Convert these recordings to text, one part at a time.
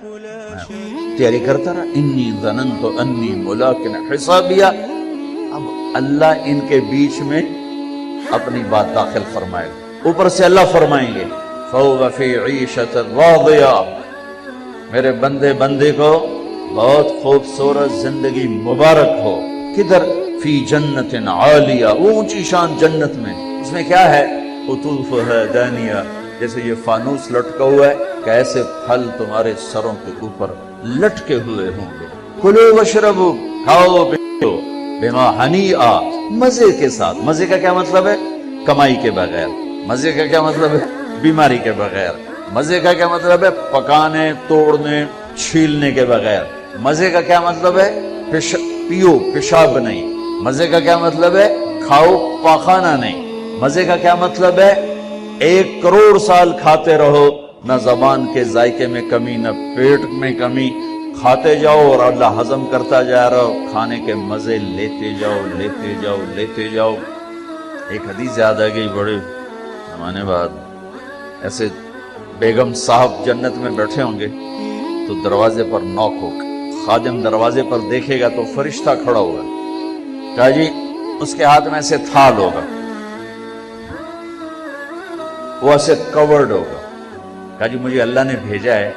تیاری کرتا رہا، انی ظننت انی ملاقٍ حسابیہ۔ اب اللہ ان کے بیچ میں اپنی بات داخل فرمائے گا، اوپر سے اللہ فرمائیں گے فَهُوَ فِي عِيشَةٍ رَاضِيَةٍ، میرے بندے کو بہت خوبصورت زندگی مبارک ہو۔ کدھر؟ فی جنت عالیہ، وہ اونچی شان جنت میں، اس میں کیا ہے؟ قطوفها دانیہ، جیسے یہ فانوس لٹکا ہوا ہے کہ ایسے پھل تمہارے سروں کے اوپر لٹکے ہوئے ہوں گے۔ کلوا واشربوا، کھاؤ پیو، بما ہنیئا، مزے کے ساتھ۔ مزے کا کیا مطلب ہے؟ کمائی کے بغیر۔ مزے کا کیا مطلب ہے؟ بیماری کے بغیر۔ مزے کا کیا مطلب ہے؟ پکانے، توڑنے، چھیلنے کے بغیر۔ مزے کا کیا مطلب ہے؟ پیو، پیشاب نہیں۔ مزے کا کیا مطلب ہے؟ کھاؤ، پاخانہ نہیں۔ مزے کا کیا مطلب ہے؟ 1 کروڑ سال کھاتے رہو، نہ زبان کے ذائقے میں کمی، نہ پیٹ میں کمی، کھاتے جاؤ اور اللہ ہضم کرتا جا رہا ہو، کھانے کے مزے لیتے جاؤ لیتے جاؤ لیتے جاؤ۔ ایک حدیث یاد آ گئی بڑے زمانے بعد، ایسے بیگم صاحب جنت میں بیٹھے ہوں گے تو دروازے پر نوک ہوگا، خادم دروازے پر دیکھے گا تو فرشتہ کھڑا ہوگا، کہا جی اس کے ہاتھ میں ایسے تھال ہوگا، وہ ایسے کورڈ ہوگا، کہا جی مجھے اللہ نے بھیجا ہے،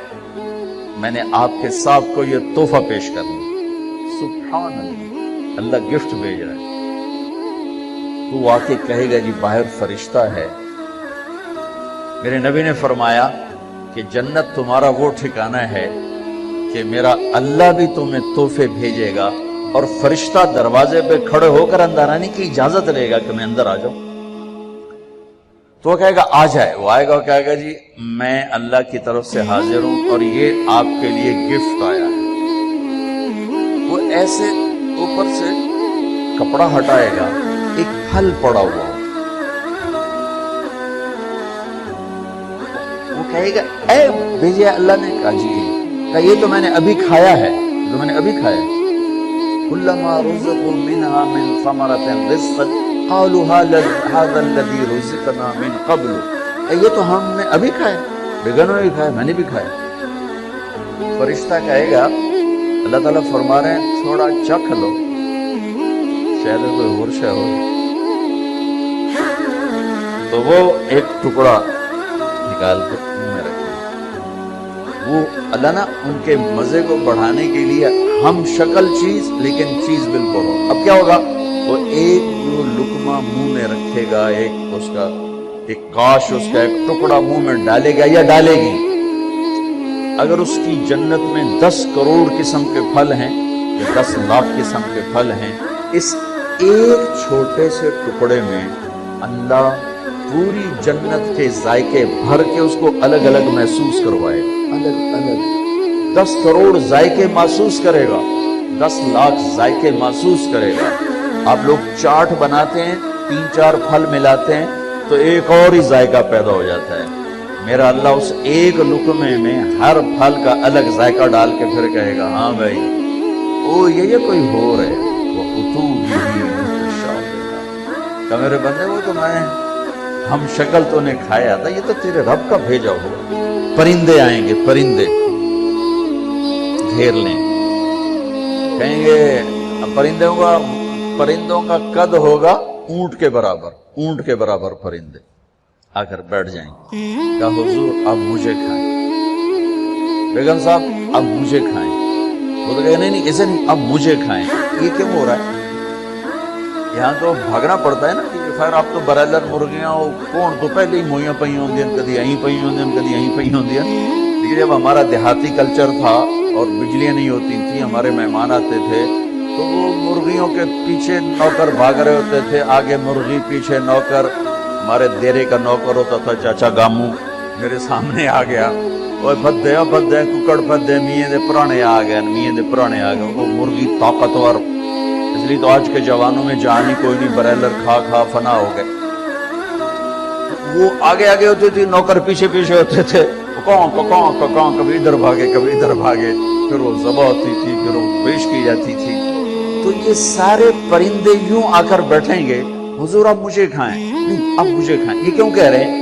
میں نے آپ کے صاحب کو یہ تحفہ پیش کرنا۔ سبحان اللہ، اللہ گفٹ بھیج رہا ہے۔ تو وہ آ کے کہے گا جی باہر فرشتہ ہے۔ میرے نبی نے فرمایا کہ جنت تمہارا وہ ٹھکانہ ہے کہ میرا اللہ بھی تمہیں تحفے بھیجے گا، اور فرشتہ دروازے پہ کھڑے ہو کر اندر آنے کی اجازت لے گا کہ میں اندر آ جاؤں۔ تو وہ کہے گا آ جائے، وہ آئے گا، وہ کہے گا جی میں اللہ کی طرف سے حاضر ہوں اور یہ آپ کے لیے گفٹ آیا ہے۔ وہ ایسے اوپر سے کپڑا ہٹائے گا، ایک پھل پڑا ہوا، وہ کہے گا اے بھیجے اللہ نے؟ کہا جی کہ یہ تو میں نے ابھی کھایا ہے، جو میں نے ابھی کھایا ہے۔ کلما رزقوا منها من ثمرة رزقا قالوا هذا الذي رزقنا من قبل، یہ تو ہم نے ابھی کھایا، بیگنوں نے بھی کھایا، میں نے بھی کھایا۔ فرشتہ کہے گا، اللہ تعالیٰ فرما رہے ہیں تھوڑا چکھ لو، شاید کوئی اور شے ہو۔ تو وہ ایک ٹکڑا نکال کے منہ میں رکھے، وہ اللہ نا ان کے مزے کو بڑھانے کے لیے ہم شکل چیز لیکن چیز بالکل ہو۔ اب کیا ہوگا؟ وہ ایک جو لقمہ منہ میں رکھے گا، ایک اس کا ایک کاش، اس کا ایک ٹکڑا منہ میں ڈالے گا یا ڈالے گی، اگر اس کی جنت میں 10 کروڑ قسم کے پھل ہیں یا 10 لاکھ قسم کے پھل ہیں، اس ایک چھوٹے سے ٹکڑے میں اللہ پوری جنت کے ذائقے بھر کے اس کو الگ الگ محسوس کروائے، الگ الگ 10 کروڑ ذائقے محسوس کرے گا، 10 لاکھ ذائقے محسوس کرے گا۔ آپ لوگ چاٹ بناتے ہیں، 3-4 پھل ملاتے ہیں تو ایک اور ہی ذائقہ پیدا ہو جاتا ہے۔ میرا اللہ اس ایک لقمے میں ہر پھل کا الگ ذائقہ ڈال کے پھر کہے گا ہاں بھائی او یہ کوئی ہو رہے وہ کہ میرے بندے وہ تو میں ہم شکل تو نے کھایا تھا، یہ تو تیرے رب کا بھیجا ہوا۔ پرندے آئیں گے، پرندے گھیر لیں، کہیں گے پرندوں کا قد ہوگا اونٹ کے برابر، اونٹ کے برابر پرندے آ کر بیٹھ جائیں گے، کہا حضور اب مجھے کھائیں، بیگم صاحب اب مجھے کھائیں۔ وہ تو کہے نہیں ایسے نہیں، اب مجھے کھائیں۔ یہ کیوں ہو رہا ہے؟ یہاں تو بھاگنا پڑتا ہے نا کہ خیر آپ تو برائلر مرغیاں ہو، کون تو پہلے ہی موئیاں پئی ہوں دین، کدی یہیں پئی ہوں دین، کدی یہیں پئی ہوں دین۔ لیکن جب ہمارا دیہاتی کلچر تھا اور بجلیاں نہیں ہوتی تھیں، ہمارے مہمان آتے تھے تو وہ مرغیوں کے پیچھے نوکر بھاگ رہے ہوتے تھے، آگے مرغی پیچھے نوکر۔ ہمارے دیرے کا نوکر ہوتا تھا چاچا گامو، میرے سامنے آ گیا، وہ پھدے ککڑ پھدے میاں دے پرانے آ گئے، میاں دے پرانے آ گئے۔ وہ مرغی طاقتور، اس لیے تو آج کے جوانوں میں جان ہی کوئی نہیں، برائلر کھا کھا فنا ہو گئے۔ وہ آگے آگے ہوتے تھے، نوکر پیچھے پیچھے ہوتے تھے، کون کبھی ادھر بھاگے کبھی ادھر بھاگے، پھر وہ ذبح ہوتی تھی، پھر وہ پیش کی جاتی تھی۔ تو یہ سارے پرندے یوں آ کر بیٹھیں گے، حضور اب مجھے کھائیں، نہیں اب مجھے کھائیں۔ یہ کیوں کہہ رہے ہیں؟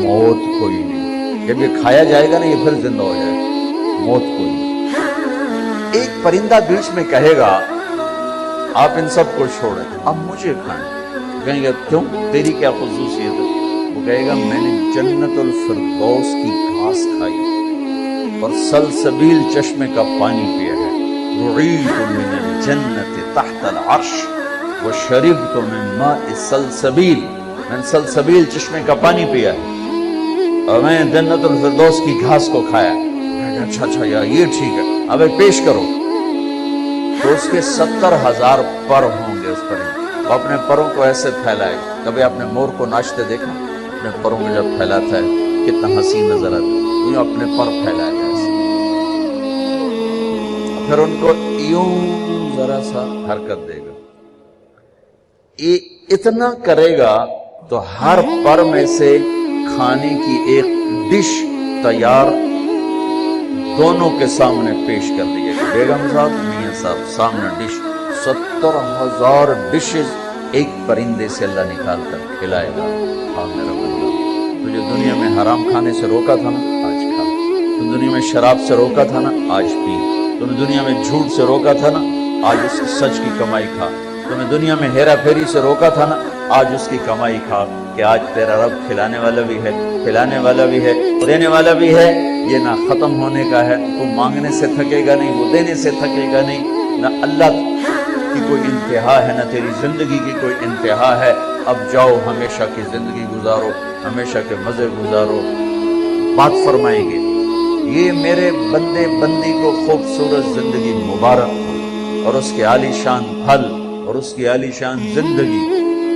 موت کوئی نہیں، جب یہ کھایا جائے گا نا یہ پھر زندہ ہو جائے گا، موت کوئی. ایک پرندہ بیچ میں کہے گا آپ ان سب کو چھوڑیں اب مجھے کھائیں. کہیں گے کیوں, تیری کیا خصوصیت ہے؟ وہ کہے گا میں نے جنت الفردوس کی گھاس کھائی اور سلسبیل چشمے کا پانی پیا ہے. رعیت من الجنت تحت العرش وشربت من ماء سلسبیل, میں نے سلسبیل چشمے کا پانی پیا ہے اور میں نے جنت الفردوس کی گھاس کو کھایا. اچھا یار یہ ٹھیک ہے, اب پیش کرو. تو اس کے 70,000 پر ہوں گے. اس پرندے وہ اپنے پروں کو ایسے پھیلائے. کبھی آپ نے مور کو ناچتے دیکھا؟ اپنے پروں کو جب پھیلاتا ہے کتنا حسین نظر آتا ہے. وہ اپنے پر پھیلائے گا ایسے, پھر ان کو یوں ذرا سا حرکت دے گا. اتنا کرے گا تو ہر پر میں سے کھانے کی ایک ڈش تیار دونوں کے سامنے پیش کر دی ہے. بیگم صاحب, میاں صاحب, سامنے ڈش. 70,000 ڈشز ایک پرندے سے اللہ نکال کر کھلائے گا. ہاں میرا بندہ, تجھے دنیا میں حرام کھانے سے روکا تھا نا, آج کھا. تم دنیا میں شراب سے روکا تھا نا, آج پی. تم دنیا میں جھوٹ سے روکا تھا نا, آج اس سچ کی کمائی کھا. تمہیں دنیا میں ہیرا پھیری سے روکا تھا نا, آج اس کی کمائی کھا. کہ آج تیرا رب کھلانے والا بھی ہے, پلانے والا بھی ہے, دینے والا بھی ہے. یہ نہ ختم ہونے کا ہے, تو مانگنے سے تھکے گا نہیں, وہ دینے سے تھکے گا نہیں. نہ اللہ کی کوئی انتہا ہے, نہ تیری زندگی کی کوئی انتہا ہے. اب جاؤ ہمیشہ کی زندگی گزارو, ہمیشہ کے مزے گزارو. بات فرمائیں گے یہ میرے بندے بندی کو خوبصورت زندگی مبارک ہو اور اس کے عالی شان پھل اور اس کی عالی شان زندگی.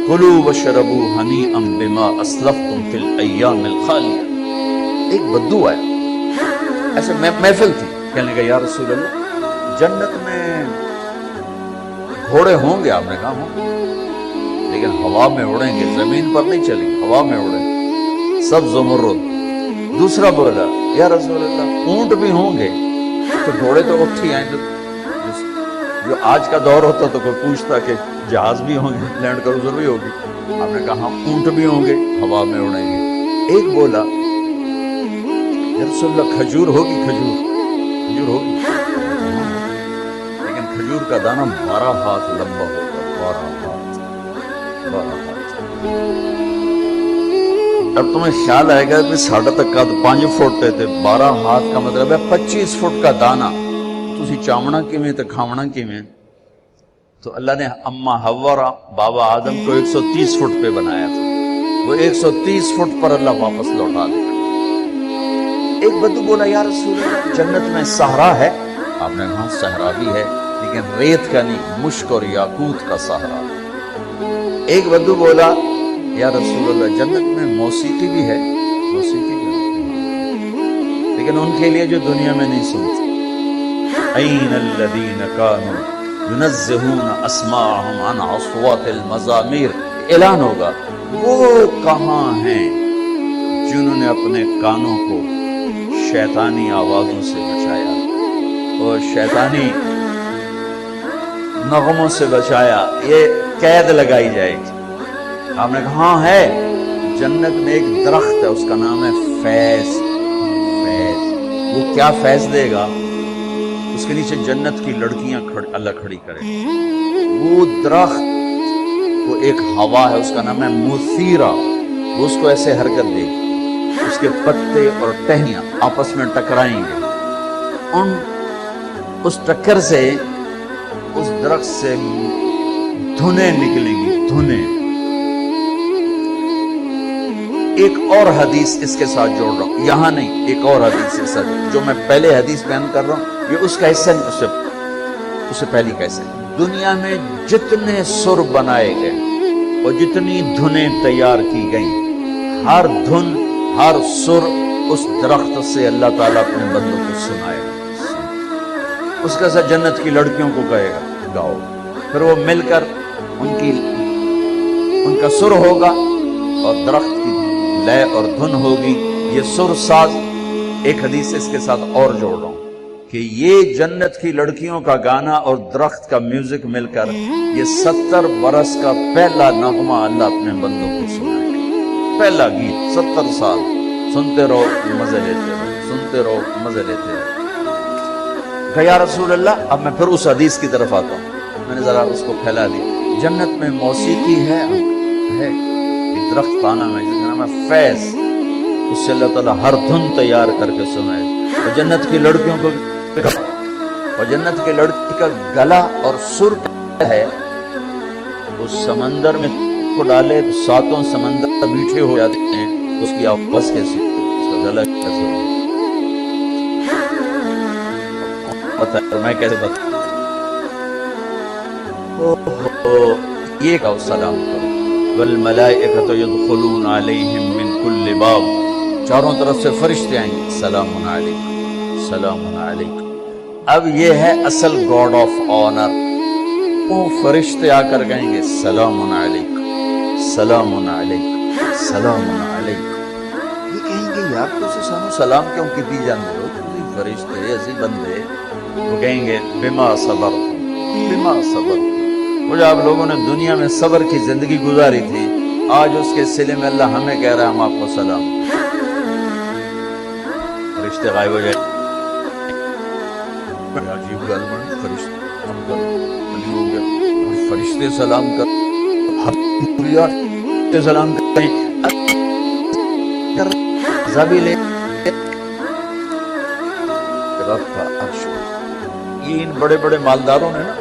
کلوا واشربوا ہنیئا بما اسلفتم فی الایام الخالیہ. ایک بدو آیا, ایسے محفل تھی, کہنے لگا یا رسول اللہ جنت میں گھوڑے ہوں گے؟ آپ نے کہا ہوں, لیکن ہوا میں اڑیں گے, زمین پر نہیں چلیں, ہوا میں اڑیں گے, سب زمرد. دوسرا بولا یا رسول اللہ اونٹ بھی ہوں گے؟ تو گھوڑے تو اٹھ ہی آئیں. جو آج کا دور ہوتا تو کوئی پوچھتا کہ جہاز بھی ہوں گے, لینڈ کروزر بھی ہوگی. آپ نے کہا اونٹ بھی ہوں گے, ہوا میں اڑیں گے. ایک بولا یا رسول اللہ کھجور ہوگی؟ کھجور ہوگی, لیکن کھجور کا دانہ 12 ہاتھ لمبا ہوگا. 12 ہاتھ. اب تمہیں خیال آئے گا کہ ساڑھا تک کا 5 فٹ ہے, 12 ہاتھ کا مطلب ہے 25 فٹ کا دانہ. تسی چامنا کیویں تے کھاونا کیویں؟ تو اللہ نے اما حوا بابا آدم کو 130 فٹ پہ بنایا تھا, وہ 130 فٹ پر اللہ واپس لوٹا دے. ایک بدو بولا یا رسول اللہ جنت میں صحرا ہے؟ آپ نے کہا صحرا بھی ہے, لیکن ریت کا نہیں, مشک اور یاقوت کا صحرا. ایک بدو بولا یا رسول اللہ جنت میں موسیقی بھی ہے؟ موسیقی بھی ہے, لیکن ان کے لیے جو دنیا میں نہیں سنتے. این الذین کانوا ینزہون اسماعہم عن اصوات المزامیر. اعلان ہوگا وہ کہاں ہیں جنہوں نے اپنے کانوں کو شیطانی آوازوں سے بچایا اور شیطانی نغموں سے بچایا. یہ قید لگائی جائے گی. آپ نے کہا ہاں ہے, جنت میں ایک درخت ہے, اس کا نام ہے فیض. وہ کیا فیض دے گا؟ اس کے نیچے جنت کی لڑکیاں اللہ کھڑی کرے. وہ درخت وہ ایک ہوا ہے, اس کا نام ہے مثیرہ. وہ اس کو ایسے حرکت دے گی, اس کے پتے اور ٹہنیاں آپس میں ٹکرائیں گے. اس ٹکر سے اس درخت سے دھنیں نکلیں گی, دھنیں. ایک اور حدیث اس کے ساتھ جوڑ رہا ہوں, یہاں نہیں, ایک اور حدیث کے ساتھ جو میں پہلے حدیث بیان کر رہا ہوں یہ اس کا حصہ نہیں, اس سے پہلی کا حصہ. دنیا میں جتنے سر بنائے گئے اور جتنی دھنیں تیار کی گئیں, ہر دھن ہر سر اس درخت سے اللہ تعالیٰ اپنے بندوں کو سنائے گا. اس کا ساتھ جنت کی لڑکیوں کو کہے گا گاؤ, پھر وہ مل کر ان کا سر ہوگا اور درخت کی لے اور دھن ہوگی. یہ سر ساز. ایک حدیث اس کے ساتھ اور جوڑ رہا ہوں کہ یہ جنت کی لڑکیوں کا گانا اور درخت کا میوزک مل کر یہ 70 برس کا پہلا نغمہ اللہ اپنے بندوں کو سنائے گا. پہلا گیت 70 سال سنتے رہو مزے لیتے رہو, سنتے رہو مزے لیتے رہو. کہ یا رسول اللہ، اب میں پھر اس حدیث کی طرف آتا ہوں، میں نے ذرا اس کو پھیلا دی۔ جنت میں موسیقی ہے ایک درخت کا نام ہے جس کا نام ہے فیض، اس سے اللہ تعالیٰ ہر دھن تیار کر کے سنائے۔ اور جنت کی لڑکیوں کو، اور جنت کے لڑکی کا گلا اور سر ہے، اس سمندر میں کو ڈالے تو ساتوں سمندر میٹھے ہو جاتے ہیں، اس کی آواز کیسی، اس کا گلا کیسے پتہ ہے میں کیسے بتا یہ کہو سلام کرو، والملائکۃ یدخلون علیہم من کل باب، چاروں طرف سے فرشتے آئیں گے، سلام علیکم سلام علیکم۔ اب یہ ہے اصل گاڈ آف آنر، وہ فرشتے آ کر کہیں گے سلام علیکم سلام علیکم سلام علیکم۔ یہ کہیں گے یار تسی سانو سلام کیوں کی جاندے ہو، تسی فرشتے اسی بندے، وہ کہیں گے بما صبرتم بما صبرتم۔ وہ جو آپ لوگوں نے دنیا میں صبر کی زندگی گزاری تھی، آج اس کے سلے میں اللہ ہمیں کہہ رہا ہے ہم آپ کو سلام۔ فرشتے غائب ہو جائے، عجیب گل بن، فرشتے سلام کر، سلام کریں زبیلے رب کا عرش۔ یہ ان بڑے بڑے مالداروں نے نا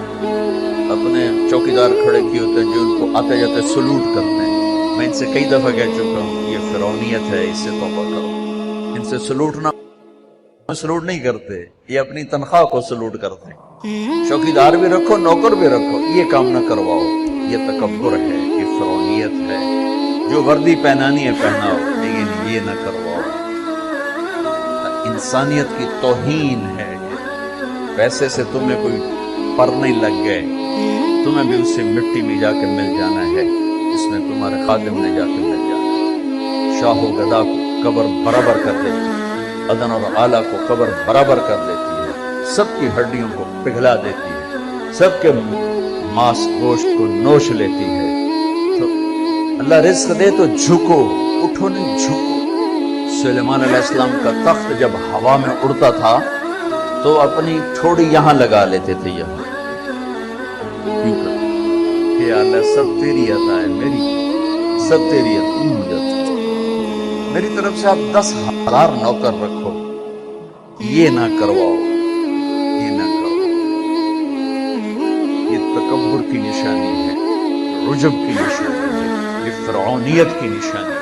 اپنے چوکیدار کھڑے کیے ہوتے ہیں جو ان کو آتے جاتے سلوٹ کرتے ہیں۔ میں ان سے کئی دفعہ کہہ چکا ہوں یہ فرعونیت ہے، اس سے توبہ کرو۔ ان سے سلوٹ نہیں کرتے، یہ اپنی تنخواہ کو سلوٹ کرتے ہیں۔ چوکیدار بھی رکھو، نوکر بھی رکھو، یہ کام نہ کرواؤ، یہ تکبر ہے، یہ فرعونیت ہے۔ جو وردی پہنانی ہے پہناؤ، لیکن یہ نہ کرواؤ، انسانیت کی توہین ہے۔ پیسے سے تمہیں کوئی پر نہیں لگ گئے، تمہیں بھی اس سے مٹی میں جا کے مل جانا ہے، اس میں تمہارے خادم نے جا کے مل جانا ہے۔ شاہ و گدا کو قبر برابر کر دیتی ہے، ادن اور اعلیٰ کو قبر برابر کر دیتی ہے، سب کی ہڈیوں کو پگھلا دیتی ہے، سب کے ماس گوشت کو نوش لیتی ہے۔ تو اللہ رزق دے تو جھکو، اٹھو نہیں جھکو۔ سلیمان علیہ السلام کا تخت جب ہوا میں اڑتا تھا تو اپنی ٹھوڑی یہاں لگا لیتے تھے، یہاں کیوں کر کہ اللہ سب تیری عطا ہے، میری سب تیری عطا، میری طرف سے آپ 10,000 نوکر رکھو، یہ نہ کرواؤ، یہ نہ کرو۔ یہ تکبر کی نشانی ہے، عجب کی نشانی ہے، یہ فرعونیت کی نشانی ہے۔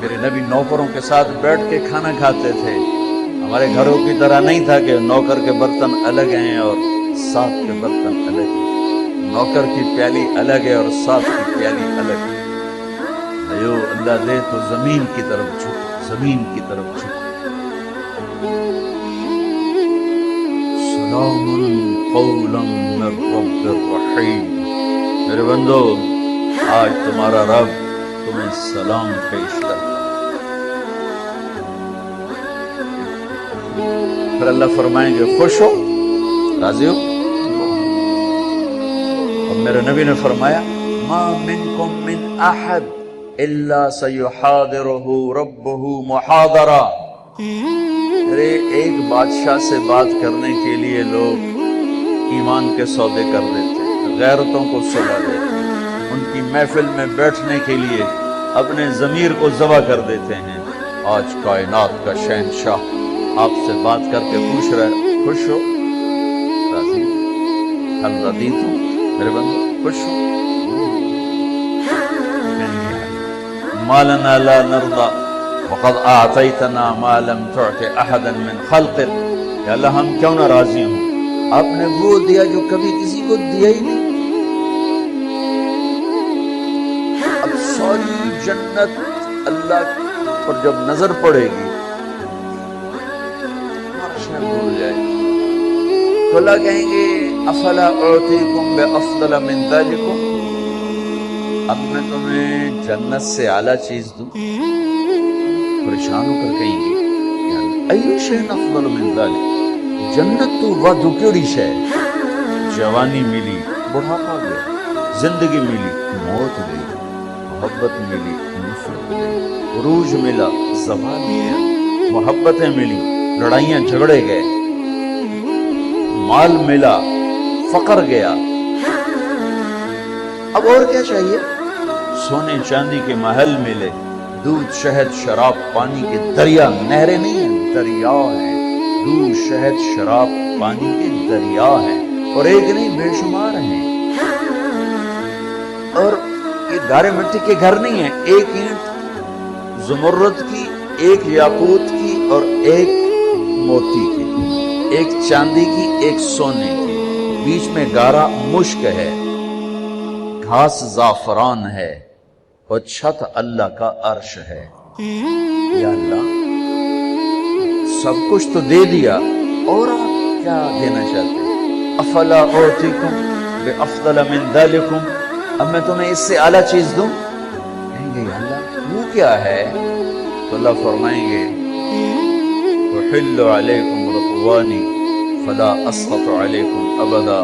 میرے نبی نوکروں کے ساتھ بیٹھ کے کھانا کھاتے تھے، ہمارے گھروں کی طرح نہیں تھا کہ نوکر کے برتن الگ ہیں اور ساتھ کے برتن الگ ہیں، نوکر کی پیالی الگ ہے اور ساتھ کی پیالی الگ ہے۔ ایو اللہ دے تو زمین کی طرف جھکو، زمین کی طرف جھکو۔ سلام قولا من رب الرحیم۔ میرے بندو، آج تمہارا رب تمہیں سلام پیش کرتا۔ پھر اللہ فرمائیں گے خوش ہو، راضی ہو؟ اور میرے نبی نے فرمایا ما منکم من احد الا سیحاضرہ ربہ محاضرہ۔ میرے ایک بادشاہ سے بات کرنے کے لیے لوگ ایمان کے سودے کر دیتے، غیرتوں کو سلا دیتے، ان کی محفل میں بیٹھنے کے لیے اپنے ضمیر کو ذبح کر دیتے ہیں۔ آج کائنات کا شہنشاہ آپ سے بات کر کے پوچھ رہا ہے خوش ہو، راضی ہو؟ حل رضیت ہو میرے بندو، خوش ہو؟ ما لنا لا نرضى وقد اعطيتنا ما لم تعط احدا من خلقك۔ یا اللہ ہم کیوں نہ راضی ہوں، آپ نے وہ دیا جو کبھی کسی کو دیا ہی نہیں۔ اب ساری جنت اللہ پر جب نظر پڑے گی بھول جائے تو اللہ کہیں گے افلا اعطیکم بافضل من ذلکم، اب میں تمہیں جنت سے اعلیٰ چیز دوں؟ پریشان ہو کر کہیں گے ای شیء افضل من ذلک، جنت تو ودو کیڑی شے، جوانی ملی بڑھاپا گیا، زندگی ملی موت گئی، محبت ملی نفرت گئی، عروج ملا زوال گیا، محبتیں ملی لڑائیاں جھگڑے گئے، مال ملا، فقر گیا، اب اور کیا چاہیے؟ سونے چاندی کے محل ملے، دودھ شہد شراب پانی کے دریا، نہریں نہیں ہیں دریا ہیں، دودھ شہد شراب پانی کے دریا ہیں، اور ایک نہیں بے شمار ہیں۔ اور یہ گارے مٹی کے گھر نہیں ہیں، ایک اینٹ زمرد کی، ایک یاقوت کی اور ایک موتی کی، ایک چاندی کی ایک سونے کی، بیچ میں گارا مشک ہے، گھاس زعفران ہے، اور چھت اللہ کا عرش ہے۔ یا اللہ سب کچھ تو دے دیا، اور آپ کیا دینا چاہتے ہیں؟ افلا اوتیکم بافضل من ذالکم، اب میں تمہیں اس سے اعلیٰ چیز دوں؟ کہیں گے یا اللہ وہ کیا ہے؟ تو اللہ فرمائیں گے احل علیکم رضوانی فلا اسخط علیکم ابدا،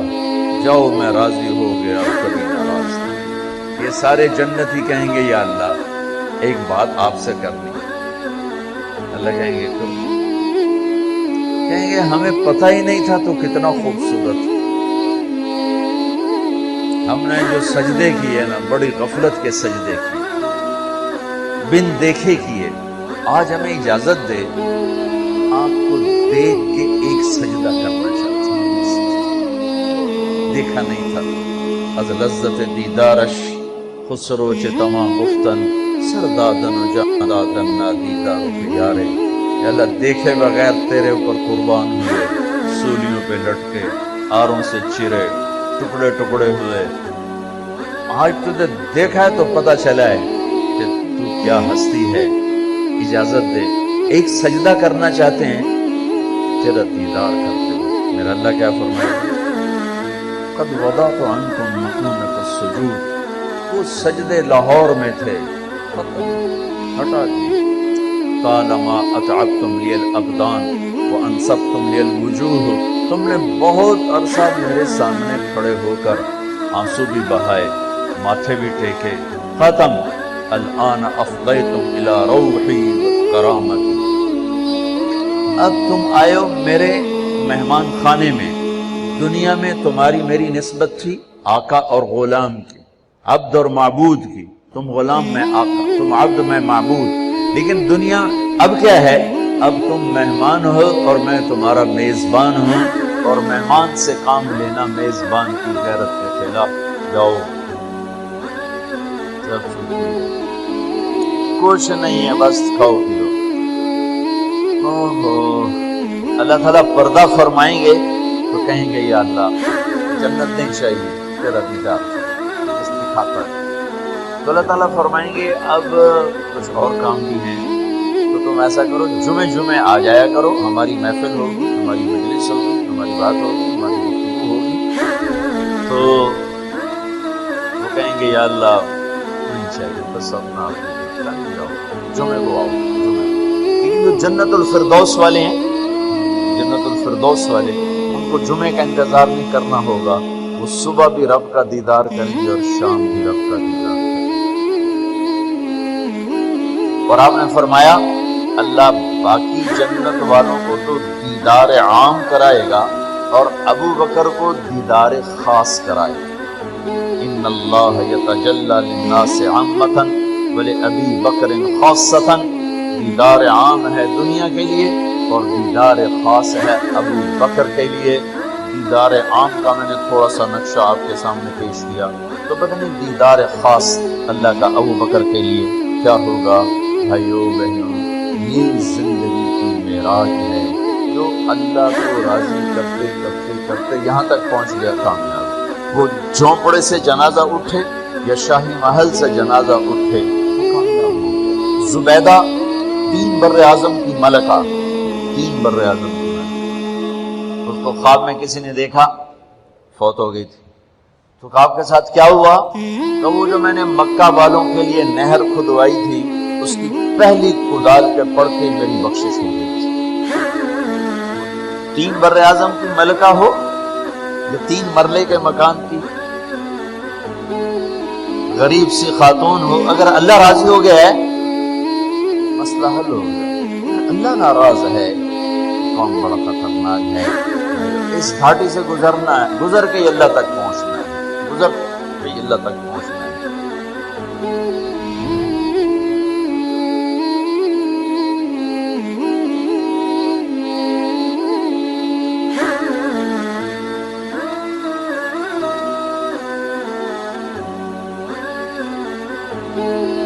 جاؤ میں راضی ہو گیا کبھی ناراض نہیں۔ یہ سارے جنتی کہیں گے یا اللہ ایک بات آپ سے کرنی ہے۔ اللہ کہیں گے تم، کہیں گے ہمیں پتہ ہی نہیں تھا تو کتنا خوبصورت، ہم نے جو سجدے کیے نا بڑی غفلت کے سجدے کیے، بن دیکھے کیے، آج ہمیں اجازت دے آپ کو دیکھ کے ایک سجدہ کرنا چاہتے ہیں، دیکھا نہیں تھا۔ از لذت دیدارش خسرو چتما گفتن سردادن و جاندادن نادیدار و پیارے، یا اللہ دیکھے بغیر تیرے اوپر قربان ہوئے، سولیوں پہ لٹکے، آروں سے چرے، ٹکڑے ٹکڑے ہوئے، آج تجھے دیکھا ہے تو پتہ چلا ہے کہ تو کیا ہستی ہے، اجازت دے ایک سجدہ کرنا چاہتے ہیں تیرا دیدار کرتے ہوئے۔ میرا اللہ کیا فرمائے؟ قد وضعت عنکم مؤونۃ السجود، وہ سجدے لاہور میں تھے، ہٹا دیے۔ قال ما اتعبتم لی الابدان وانصبتم لی الوجوہ، تم نے بہت عرصہ میرے سامنے کھڑے ہو کر آنسو بھی بہائے، ماتھے بھی ٹیکے، ختم، الآن افضیتم الی روحی کرامتی، اب تم آئے ہو میرے مہمان خانے میں۔ دنیا میں تمہاری میری نسبت تھی آقا اور غلام کی، عبد اور معبود کی، تم غلام میں آقا، تم عبد میں معبود، لیکن دنیا اب کیا ہے؟ اب تم مہمان ہو اور میں تمہارا میزبان ہوں، اور مہمان سے کام لینا میزبان کی غیرت کے خلاف۔ جاؤ سب کچھ نہیں ہے، بس کھاؤ پیو۔ اللہ تعالیٰ پردہ فرمائیں گے تو کہیں گے یا اللہ جنت نہیں چاہیے، تیرا دیدار اس کی خاطر۔ تو اللہ تعالیٰ فرمائیں گے اب کچھ اور کام بھی ہیں، تو تم ایسا کرو جمعے آ جایا کرو، ہماری محفل ہوگی، ہماری مجلس ہوگی، ہماری بات ہوگی، ہماری گفتگو ہوگی۔ تو وہ کہیں گے یا اللہ نہیں چاہیے، بس اپنا آپ جاؤ، جمعے کو آؤ، لیکن جو جنت الفردوس والے ہیں، جنت الفردوس والے، ان کو جمعے کا انتظار نہیں کرنا ہوگا، وہ صبح بھی رب کا دیدار کریں گے اور شام بھی رب کا دیدار کریں گے۔ اور آپ نے فرمایا اللہ باقی جنت والوں کو تو دیدار عام کرائے گا اور ابو بکر کو دیدار خاص کرائے گا۔ ان اللہ یتجلی للناس عامۃ ولابی بکر خاصۃ، دیدار عام ہے دنیا کے لیے اور دیدار خاص ہے ابو بکر کے لیے۔ دیدار عام کا میں نے تھوڑا سا نقشہ آپ کے سامنے پیش کیا، تو پتہ نہیں دیدار خاص اللہ کا ابو بکر کے لیے کیا ہوگا۔ بھائیو بہنوں، یہ زندگی کی معراج ہے جو اللہ کو راضی کرتے کرتے کرتے یہاں تک پہنچ گیا کامیاب۔ وہ جھونپڑے سے جنازہ اٹھے یا شاہی محل سے جنازہ اٹھے، زبیدہ 3 بر اعظم کی ملکہ، 3 بر اعظم کی ملکہ، اس کو خواب میں کسی نے دیکھا، فوت ہو گئی تھی۔ تو خواب کے ساتھ کیا ہوا؟ تو وہ جو میں نے مکہ والوں کے لیے نہر کھدوائی تھی، اس کی پہلی کدال پہ پڑھ کے میری بخشش ہو گئی تھی۔ 3 بر اعظم کی ملکہ ہو یا 3 مرلے کے مکان کی غریب سی خاتون ہو، اگر اللہ راضی ہو گیا ہے مسئلہ حل ہو گیا۔ اللہ ناراض ہے قوم بڑا خطرناک ہے، اس گھاٹی سے گزرنا ہے، گزر کے ہی اللہ تک پہنچنا ہے، گزر کے ہی اللہ تک پہنچنا ہے۔ Thank you.